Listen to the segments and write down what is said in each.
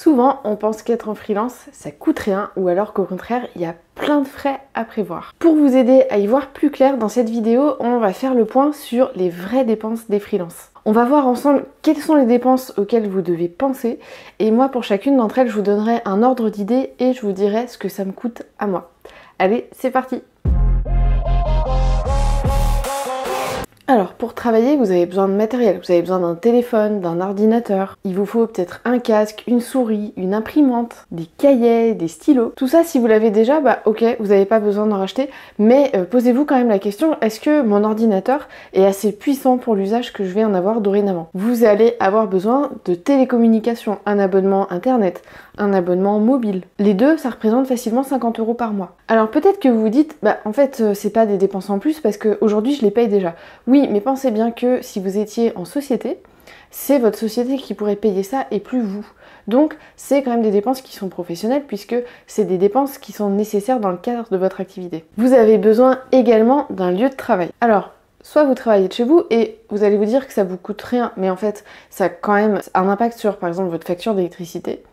Souvent, on pense qu'être en freelance, ça coûte rien, ou alors qu'au contraire, il y a plein de frais à prévoir. Pour vous aider à y voir plus clair, dans cette vidéo, on va faire le point sur les vraies dépenses des freelances. On va voir ensemble quelles sont les dépenses auxquelles vous devez penser, et moi, pour chacune d'entre elles, je vous donnerai un ordre d'idées et je vous dirai ce que ça me coûte à moi. Allez, c'est parti! Alors, pour travailler, vous avez besoin de matériel, vous avez besoin d'un téléphone, d'un ordinateur. Il vous faut peut-être un casque, une souris, une imprimante, des cahiers, des stylos. Tout ça, si vous l'avez déjà, bah ok, vous n'avez pas besoin d'en racheter, mais posez-vous quand même la question, est-ce que mon ordinateur est assez puissant pour l'usage que je vais en avoir dorénavant? Vous allez avoir besoin de télécommunications, un abonnement internet, un abonnement mobile. Les deux, ça représente facilement 50 € par mois. Alors peut-être que vous vous dites, bah en fait, c'est pas des dépenses en plus parce qu'aujourd'hui je les paye déjà. Oui, mais pensez bien que si vous étiez en société, c'est votre société qui pourrait payer ça et plus vous. Donc c'est quand même des dépenses qui sont professionnelles puisque c'est des dépenses qui sont nécessaires dans le cadre de votre activité. Vous avez besoin également d'un lieu de travail. Alors, soit vous travaillez de chez vous et vous allez vous dire que ça vous coûte rien, mais en fait ça a quand même un impact sur par exemple votre facture d'électricité.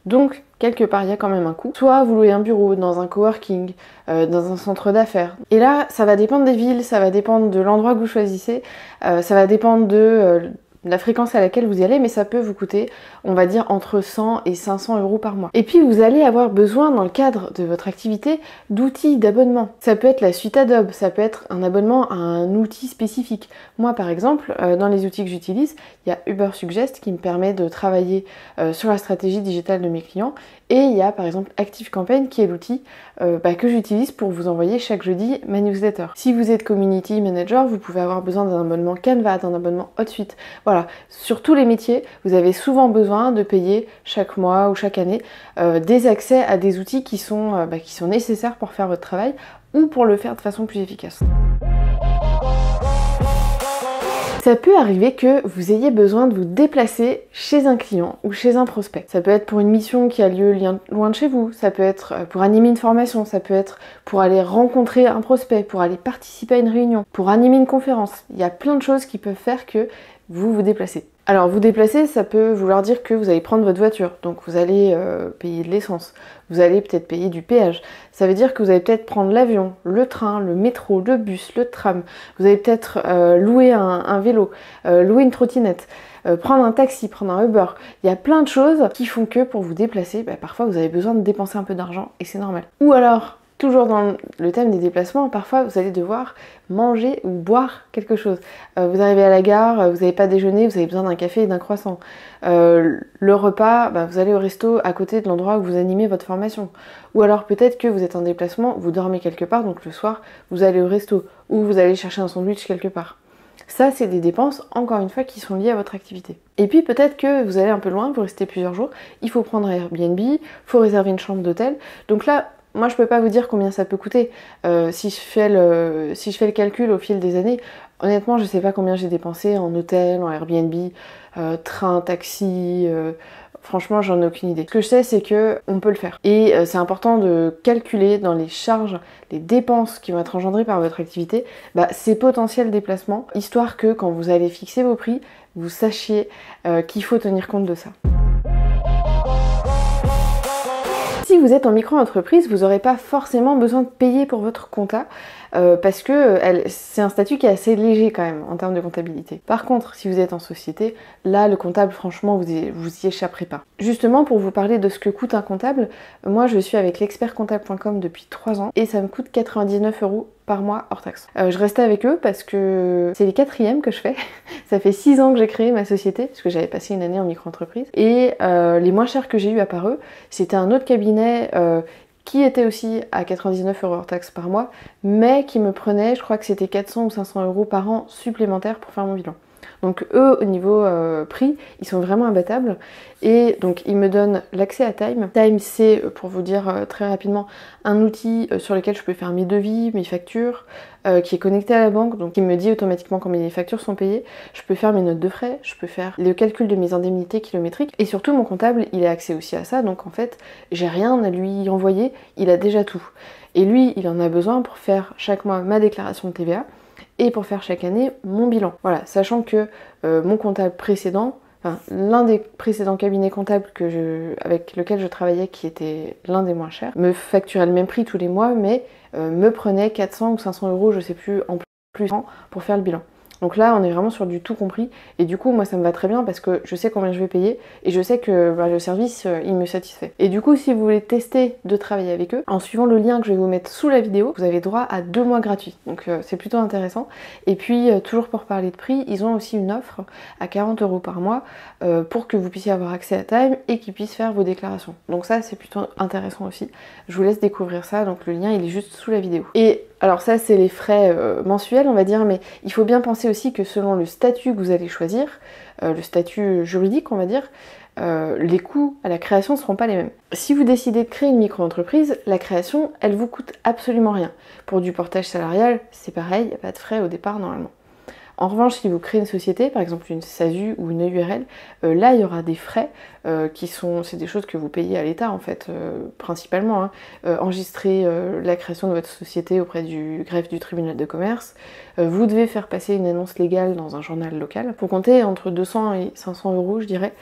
Donc, quelque part, il y a quand même un coût. Soit vous louez un bureau dans un coworking, dans un centre d'affaires. Et là, ça va dépendre des villes, ça va dépendre de l'endroit que vous choisissez, ça va dépendre de la fréquence à laquelle vous y allez, mais ça peut vous coûter, on va dire, entre 100 et 500 € par mois. Et puis, vous allez avoir besoin, dans le cadre de votre activité, d'outils d'abonnement. Ça peut être la suite Adobe, ça peut être un abonnement à un outil spécifique. Moi, par exemple, dans les outils que j'utilise, il y a Ubersuggest qui me permet de travailler sur la stratégie digitale de mes clients. Et il y a par exemple ActiveCampaign qui est l'outil que j'utilise pour vous envoyer chaque jeudi ma newsletter. Si vous êtes community manager, vous pouvez avoir besoin d'un abonnement Canva, d'un abonnement HotSuite. Voilà, sur tous les métiers, vous avez souvent besoin de payer chaque mois ou chaque année des accès à des outils qui sont nécessaires pour faire votre travail ou pour le faire de façon plus efficace. Ça peut arriver que vous ayez besoin de vous déplacer chez un client ou chez un prospect. Ça peut être pour une mission qui a lieu loin de chez vous, ça peut être pour animer une formation, ça peut être pour aller rencontrer un prospect, pour aller participer à une réunion, pour animer une conférence. Il y a plein de choses qui peuvent faire que vous vous déplacez. Alors vous déplacer, ça peut vouloir dire que vous allez prendre votre voiture, donc vous allez payer de l'essence, vous allez peut-être payer du péage. Ça veut dire que vous allez peut-être prendre l'avion, le train, le métro, le bus, le tram, vous allez peut-être louer un vélo, louer une trottinette, prendre un taxi, prendre un Uber. Il y a plein de choses qui font que pour vous déplacer, parfois vous avez besoin de dépenser un peu d'argent et c'est normal. Ou alors, toujours dans le thème des déplacements, parfois vous allez devoir manger ou boire quelque chose. Vous arrivez à la gare, vous n'avez pas déjeuné, vous avez besoin d'un café et d'un croissant. Le repas, vous allez au resto à côté de l'endroit où vous animez votre formation. Ou alors peut-être que vous êtes en déplacement, vous dormez quelque part, donc le soir vous allez au resto ou vous allez chercher un sandwich quelque part. Ça, c'est des dépenses, encore une fois, qui sont liées à votre activité. Et puis peut-être que vous allez un peu loin, vous restez plusieurs jours, il faut prendre Airbnb, il faut réserver une chambre d'hôtel. Donc là, moi je peux pas vous dire combien ça peut coûter. Si je fais le calcul au fil des années, honnêtement je sais pas combien j'ai dépensé en hôtel, en Airbnb, train, taxi, franchement j'en ai aucune idée. Ce que je sais c'est que on peut le faire. Et c'est important de calculer dans les charges, les dépenses qui vont être engendrées par votre activité, ces potentiels déplacements, histoire que quand vous allez fixer vos prix, vous sachiez qu'il faut tenir compte de ça. Si vous êtes en micro-entreprise, vous n'aurez pas forcément besoin de payer pour votre compta parce que c'est un statut qui est assez léger quand même en termes de comptabilité. Par contre, si vous êtes en société, là le comptable franchement vous y échapperez pas. Justement pour vous parler de ce que coûte un comptable, moi je suis avec l'expertcomptable.com depuis 3 ans et ça me coûte 99 € par mois hors taxe. Je restais avec eux parce que c'est les 4e que je fais. Ça fait 6 ans que j'ai créé ma société parce que j'avais passé une année en micro-entreprise et les moins chers que j'ai eu à part eux, c'était un autre cabinet qui était aussi à 99 € hors taxe par mois, mais qui me prenait, je crois que c'était 400 ou 500 € par an supplémentaires pour faire mon bilan. Donc eux, au niveau prix, ils sont vraiment imbattables. Et donc ils me donnent l'accès à Time. Time, c'est, pour vous dire très rapidement, un outil sur lequel je peux faire mes devis, mes factures, qui est connecté à la banque, donc il me dit automatiquement quand mes factures sont payées. Je peux faire mes notes de frais, je peux faire le calcul de mes indemnités kilométriques. Et surtout, mon comptable, il a accès aussi à ça. Donc en fait, j'ai rien à lui envoyer, il a déjà tout. Et lui, il en a besoin pour faire chaque mois ma déclaration de TVA et pour faire chaque année mon bilan. Voilà, sachant que mon comptable précédent enfin, l'un des précédents cabinets comptables avec lequel je travaillais, qui était l'un des moins chers, me facturait le même prix tous les mois, mais me prenait 400 ou 500 euros, je sais plus, en plus pour faire le bilan. Donc là, on est vraiment sur du tout compris. Et du coup, moi, ça me va très bien parce que je sais combien je vais payer et je sais que le service, il me satisfait. Et du coup, si vous voulez tester de travailler avec eux, en suivant le lien que je vais vous mettre sous la vidéo, vous avez droit à 2 mois gratuits. Donc c'est plutôt intéressant. Et puis, toujours pour parler de prix, ils ont aussi une offre à 40 € par mois pour que vous puissiez avoir accès à Time et qu'ils puissent faire vos déclarations. Donc ça, c'est plutôt intéressant aussi. Je vous laisse découvrir ça. Donc le lien, il est juste sous la vidéo. Et alors ça, c'est les frais mensuels, on va dire, mais il faut bien penser aussi que selon le statut que vous allez choisir, le statut juridique, on va dire, les coûts à la création ne seront pas les mêmes. Si vous décidez de créer une micro-entreprise, la création, elle vous coûte absolument rien. Pour du portage salarial, c'est pareil, il n'y a pas de frais au départ normalement. En revanche, si vous créez une société, par exemple une SASU ou une URL, là il y aura des frais c'est des choses que vous payez à l'État en fait, principalement. Hein. Enregistrer la création de votre société auprès du greffe du tribunal de commerce, vous devez faire passer une annonce légale dans un journal local. Faut compter entre 200 et 500 €, je dirais.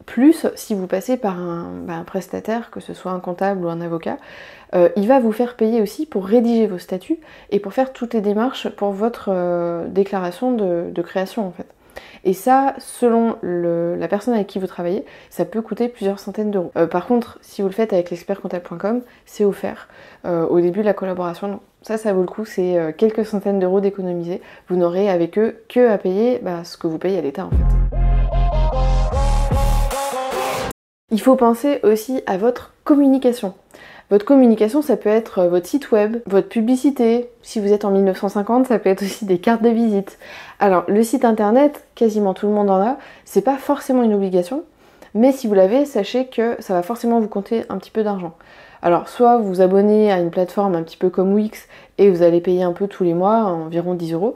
Plus si vous passez par un prestataire, que ce soit un comptable ou un avocat, il va vous faire payer aussi pour rédiger vos statuts et pour faire toutes les démarches pour votre déclaration de création en fait. Et ça, selon la personne avec qui vous travaillez, ça peut coûter plusieurs centaines d'euros. Par contre, si vous le faites avec l'expertcomptable.com, c'est offert au début de la collaboration. Donc ça vaut le coup, c'est quelques centaines d'euros d'économiser. Vous n'aurez avec eux que à payer ce que vous payez à l'État en fait. Il faut penser aussi à votre communication. Votre communication, ça peut être votre site web, votre publicité. Si vous êtes en 1950, ça peut être aussi des cartes de visite. Alors, le site internet, quasiment tout le monde en a. C'est pas forcément une obligation, mais si vous l'avez, sachez que ça va forcément vous compter un petit peu d'argent. Alors, soit vous vous abonnez à une plateforme un petit peu comme Wix et vous allez payer un peu tous les mois, environ 10 €.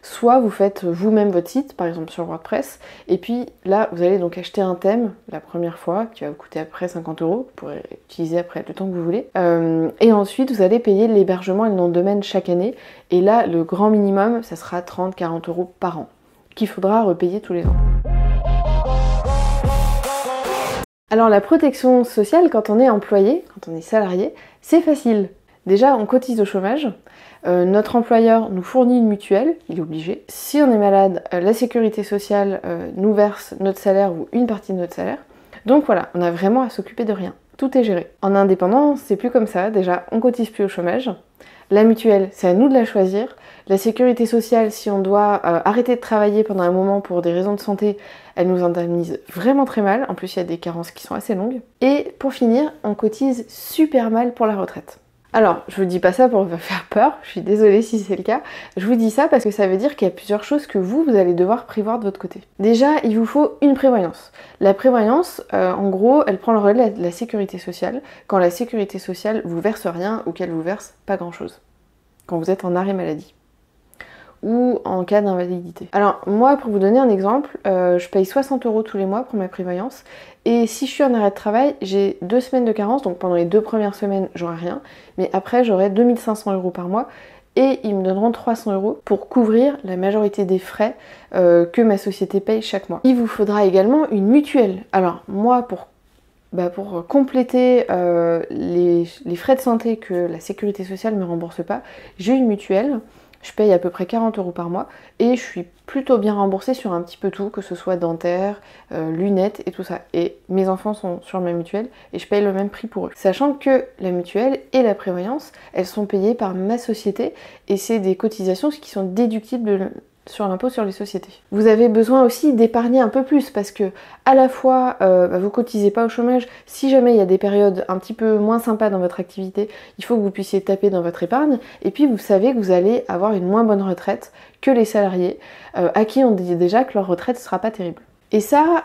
Soit vous faites vous-même votre site, par exemple sur WordPress, et puis là vous allez donc acheter un thème la première fois qui va vous coûter après 50 €, vous pourrez utiliser après le temps que vous voulez, et ensuite vous allez payer l'hébergement et le nom de domaine chaque année, et là le grand minimum ça sera 30-40 € par an, qu'il faudra repayer tous les ans. Alors la protection sociale quand on est employé, quand on est salarié, c'est facile. Déjà on cotise au chômage. Notre employeur nous fournit une mutuelle, il est obligé. Si on est malade, la sécurité sociale nous verse notre salaire ou une partie de notre salaire. Donc voilà, on a vraiment à s'occuper de rien. Tout est géré. En indépendant, c'est plus comme ça. Déjà, on cotise plus au chômage. La mutuelle, c'est à nous de la choisir. La sécurité sociale, si on doit arrêter de travailler pendant un moment pour des raisons de santé, elle nous indemnise vraiment très mal. En plus, il y a des carences qui sont assez longues. Et pour finir, on cotise super mal pour la retraite. Alors, je vous dis pas ça pour vous faire peur, je suis désolée si c'est le cas. Je vous dis ça parce que ça veut dire qu'il y a plusieurs choses que vous allez devoir prévoir de votre côté. Déjà, il vous faut une prévoyance. La prévoyance, en gros, elle prend le relais de la sécurité sociale quand la sécurité sociale vous verse rien ou qu'elle vous verse pas grand-chose. Quand vous êtes en arrêt maladie ou en cas d'invalidité. Alors moi, pour vous donner un exemple, je paye 60 € tous les mois pour ma prévoyance, et si je suis en arrêt de travail, j'ai 2 semaines de carence, donc pendant les 2 premières semaines, j'aurai rien, mais après j'aurai 2500 € par mois, et ils me donneront 300 € pour couvrir la majorité des frais que ma société paye chaque mois. Il vous faudra également une mutuelle. Alors moi, pour compléter les frais de santé que la sécurité sociale ne me rembourse pas, j'ai une mutuelle. Je paye à peu près 40 € par mois et je suis plutôt bien remboursée sur un petit peu tout, que ce soit dentaire, lunettes et tout ça. Et mes enfants sont sur ma mutuelle et je paye le même prix pour eux. Sachant que la mutuelle et la prévoyance, elles sont payées par ma société et c'est des cotisations qui sont déductibles sur l'impôt sur les sociétés. Vous avez besoin aussi d'épargner un peu plus parce que à la fois vous cotisez pas au chômage, si jamais il y a des périodes un petit peu moins sympas dans votre activité, il faut que vous puissiez taper dans votre épargne, et puis vous savez que vous allez avoir une moins bonne retraite que les salariés à qui on dit déjà que leur retraite sera pas terrible. Et ça,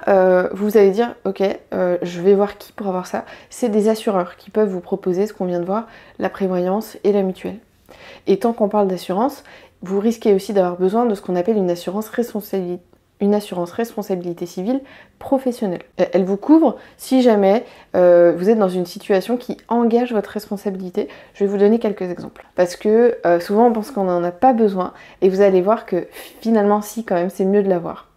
vous allez dire, ok, je vais voir qui pour avoir ça. C'est des assureurs qui peuvent vous proposer ce qu'on vient de voir, la prévoyance et la mutuelle. Et tant qu'on parle d'assurance, vous risquez aussi d'avoir besoin de ce qu'on appelle une assurance responsabilité civile professionnelle. Elle vous couvre si jamais vous êtes dans une situation qui engage votre responsabilité. Je vais vous donner quelques exemples. Parce que souvent on pense qu'on n'en a pas besoin et vous allez voir que finalement si, quand même c'est mieux de l'avoir.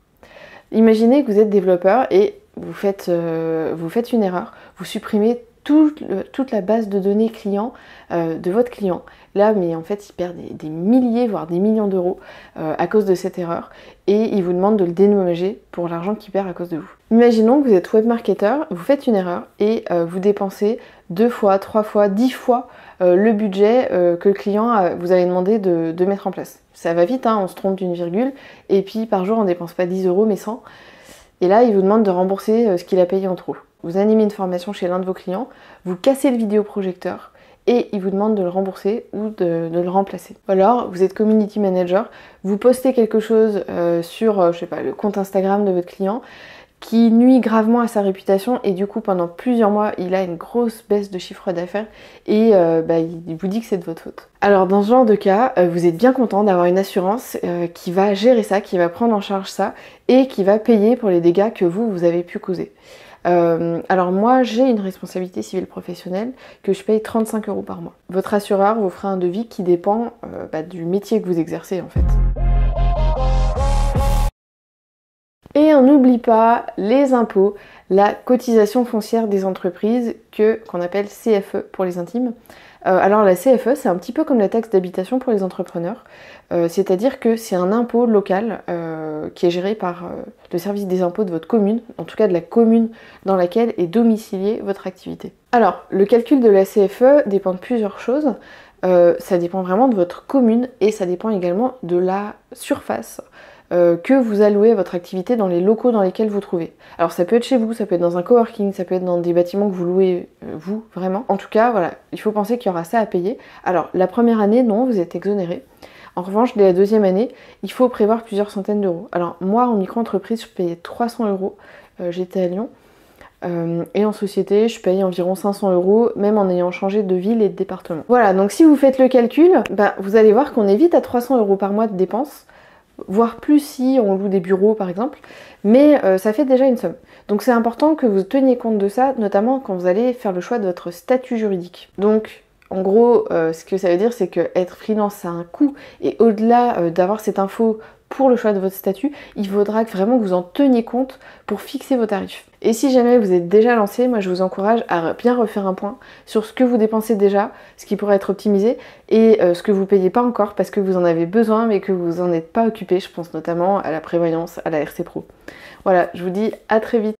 Imaginez que vous êtes développeur et vous faites une erreur, vous supprimez toute la base de données client de votre client. Là, mais en fait, il perd des milliers, voire des millions d'euros à cause de cette erreur et il vous demande de le dédommager pour l'argent qu'il perd à cause de vous. Imaginons que vous êtes webmarketeur, vous faites une erreur et vous dépensez 2 fois, 3 fois, 10 fois le budget que le client vous avait demandé de mettre en place. Ça va vite, hein, on se trompe d'une virgule et puis par jour on dépense pas 10 euros mais 100. Et là, il vous demande de rembourser ce qu'il a payé en trop. Vous animez une formation chez l'un de vos clients, vous cassez le vidéoprojecteur et il vous demande de le rembourser ou de le remplacer. Ou alors, vous êtes community manager, vous postez quelque chose sur, je sais pas, le compte Instagram de votre client qui nuit gravement à sa réputation et du coup pendant plusieurs mois il a une grosse baisse de chiffre d'affaires et il vous dit que c'est de votre faute. Alors dans ce genre de cas, vous êtes bien content d'avoir une assurance qui va gérer ça, qui va prendre en charge ça et qui va payer pour les dégâts que vous avez pu causer. Alors moi j'ai une responsabilité civile professionnelle que je paye 35 euros par mois. Votre assureur vous fera un devis qui dépend du métier que vous exercez en fait. Et on n'oublie pas les impôts, la cotisation foncière des entreprises qu'on appelle CFE pour les intimes. Alors la CFE c'est un petit peu comme la taxe d'habitation pour les entrepreneurs, c'est-à-dire que c'est un impôt local qui est géré par le service des impôts de votre commune, en tout cas de la commune dans laquelle est domiciliée votre activité. Alors le calcul de la CFE dépend de plusieurs choses, ça dépend vraiment de votre commune et ça dépend également de la surface que vous allouez à votre activité dans les locaux dans lesquels vous trouvez. Alors ça peut être chez vous, ça peut être dans un coworking, ça peut être dans des bâtiments que vous louez vous, vraiment. En tout cas, voilà, il faut penser qu'il y aura ça à payer. Alors la première année, non, vous êtes exonéré. En revanche, dès la deuxième année, il faut prévoir plusieurs centaines d'euros. Alors moi, en micro-entreprise, je payais 300 euros, j'étais à Lyon. Et en société, je paye environ 500 euros, même en ayant changé de ville et de département. Voilà, donc si vous faites le calcul, vous allez voir qu'on est vite à 300 euros par mois de dépenses, voire plus si on loue des bureaux par exemple, mais ça fait déjà une somme. Donc c'est important que vous teniez compte de ça, notamment quand vous allez faire le choix de votre statut juridique. Donc en gros, ce que ça veut dire, c'est que être freelance, ça a un coût, et au-delà d'avoir cette info pour le choix de votre statut, il faudra vraiment que vous en teniez compte pour fixer vos tarifs. Et si jamais vous êtes déjà lancé, moi je vous encourage à bien refaire un point sur ce que vous dépensez déjà, ce qui pourrait être optimisé, et ce que vous payez pas encore parce que vous en avez besoin mais que vous en êtes pas occupé. Je pense notamment à la prévoyance, à la RC Pro. Voilà, je vous dis à très vite.